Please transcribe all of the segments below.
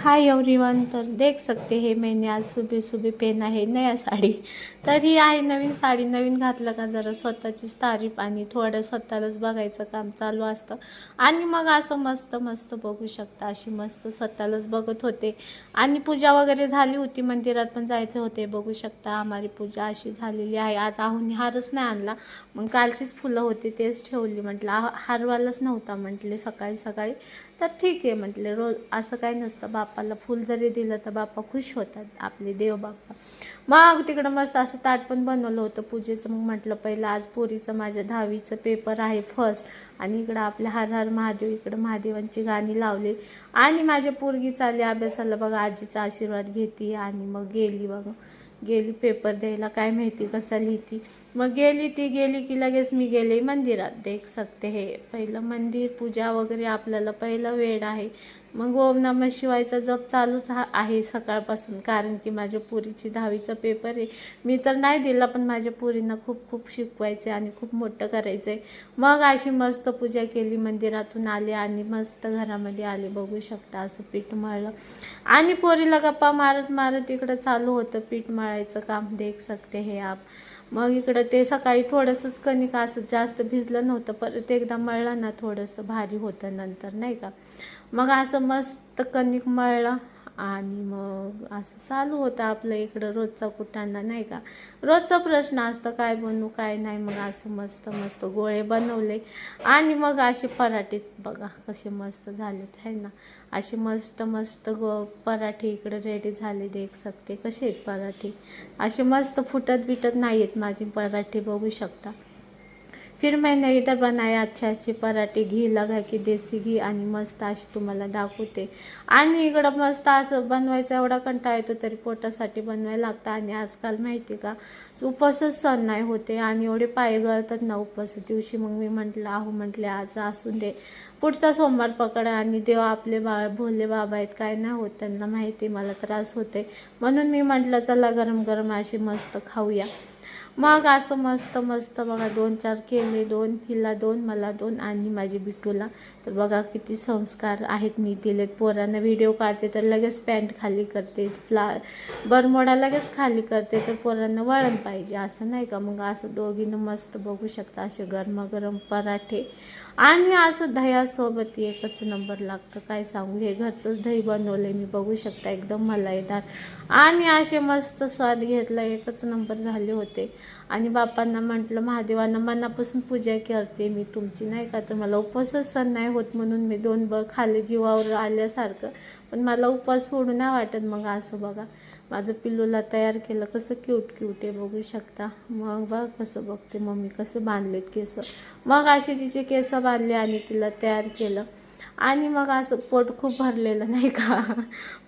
Hi everyone. तर देख सकते हैं मैंने आज सुबह सुबह पहना है नया साड़ी। तर ही आहे नवीन साडी। नवीन घातलं का जरा स्वतःचीच तारीफ आणि थोडं स्वतःलाच बघायचं काम चालू असतं। आणि मग असं मस्त मस्त बघू शकता, अशी मस्त स्वतःलाच बघत होते। आणि पूजा वगैरे झाली होती, मंदिरात पण जायचे होते। बघू शकता आम्हारी पूजा अशी झालेली आहे। आज आहोनी हारच नाही आणला, मग कालचीच फुलं होती तेच ठेवली। म्हटलं हारवालाच नव्हता म्हटले सकाळी सकाळी, तर ठीक आहे म्हटले। रोज असं काही नसतं, बाप्पाला फुल जरी दिलं तर बाप्पा खुश होतात, आपले देव बाप्पा। मग तिकडं मस्त असं ताट पण बनवलं होतं पूजेचं। मग म्हटलं पहिलं आज पोरीचं माझ्या 10वीचं पेपर आहे फर्स्ट, आणि इकडं आपल्या हर हर महादेव, इकडं महादेवांची गाणी लावली। आणि माझ्या पोरगी चालली अभ्यासाला बघा, आजीचा आशीर्वाद घेते। आणि मग गेली बघा, गेली पेपर द्यायला, काय माहिती कसा लिहिती। मग गेली की लगेच मी गेले मंदिरात। देख सकते हे पहिलं मंदिर पूजा वगैरे आपल्याला पहिलं वेळ आहे। मग ओम नमः शिवायचा जप चालूच आहे सकाळपासून, कारण की माझ्या पुरीची 10वीचा पेपर आहे। मी तर नाही दिला, पण माझ्या पुरींना खूप खूप शिकवायचे आणि खूप मोठं करायचंय। मग अशी मस्त पूजा केली, मंदिरातून आले आणि मस्त घरामध्ये आले। बघू शकता असं पीठ मळलं आणि पोरीला गप्पा मारत मारत इकडं चालू होतं पीठ मळायचं काम। देख सकते हे आप। मग इकडं ते सकाळी थोडंसंच कणिक, असं जास्त भिजलं नव्हतं, परत एकदा मळलं ना थोडंसं भारी होतं नंतर, नाही का। मग असं मस्त कणिक मळलं आणि मग असं चालू होतं आपलं इकडं रोजचा कुटाणा, नाही का। रोजचा प्रश्न असतं काय बनवू काय नाही। मग असं मस्त मस्त गोळे बनवले आणि मग असे पराठे बघा कसे मस्त झालेत है ना। असे मस्त मस्त पराठे इकडे रेडी झाले। देख सकते कसे आहेत पराठे, असे मस्त फुटत बिटत नाही आहेत माझे पराठे, बघू शकता। फिर मैंने इधर बनाया अच्छे अच्छे पराठे, घी लगा के देसी घी, आणि मस्त अशी तुम्हाला दाखवते। आणि इकडं मस्त असं बनवायचं, एवढा कंटाळा येतो तरी पोटासाठी बनवायला लागतं। आणि आजकाल माहिती का उपवासच सण नाही होते, आणि एवढे पाय गळतात ना उपवास दिवशी। मग मी म्हटलं आहो म्हटले आज असून दे, पुढचा सोमवार पकडा। आणि देव आपले भोले बाबा आहेत, काय नाही होत त्यांना माहिती मला त्रास होते, म्हणून मी म्हटलं चला गरम गरम अशी मस्त खाऊया। मग असं मस्त मस्त बघा 2-4 केले, 2 हिला 2 मला 2 आणि माझी बिट्टूला। तर बघा किती संस्कार आहेत मी दिलेत पोरांना। व्हिडिओ काढते तर लगेच पॅन्ट खाली करते, बरमोडा लगेच खाली करते, तर पोरांना वळण पाहिजे असं, नाही का। मग असं दोघींना मस्त बघू शकता असे गरमागरम पराठे, आणि असं दह्यासोबत एकच नंबर लागतं, काय सांगू। हे घरचंच दही बनवले मी, बघू शकता एकदम मलाईदार, आणि असे मस्त स्वाद घेतला, एकच नंबर झाले होते। आणि बाप्पांना म्हटलं महादेवांना मनापासून पूजा करते मी तुमची, नाही का। तर मला उपवासच सण नाही होत, म्हणून मी 2 खाल्ले जीवावर आल्यासारखं, पण मला उपवास सोडू नाही वाटत। मग असं बघा माझं पिल्लूला तयार केलं, कसं क्यूट क्यूट आहे बघू शकता। मग बघ कसं बघते मम्मी कसे बांधलेत केस। मग अशी तिचे केस बांधले आणि तिला तयार केलं, आणि मग असं पोट खूप भरलेलं, नाही का।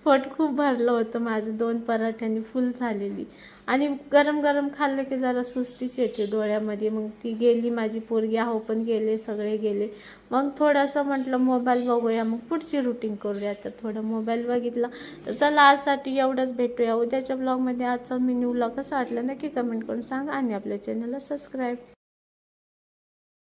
पोट खूप भरलं होतं माझं, 2 पराठ्यांनी फुल झालेली। आणि गरम गरम खाल्लं की जरा सुस्तीच येते डोळ्यामध्ये। मग ती गेली माझी पोरगी, आहो पण गेले, सगळे गेले। मग थोडंसं म्हटलं मोबाईल बघूया, मग पुढची रुटीन करूया। तर थोडं मोबाईल बघितला। तर चला आजसाठी एवढंच, भेटूया उद्याच्या ब्लॉगमध्ये। आजचा मी न्यू ब्लॉग कसा वाटला नक्की कमेंट करून सांगा, आणि आपल्या चॅनलला सबस्क्राईब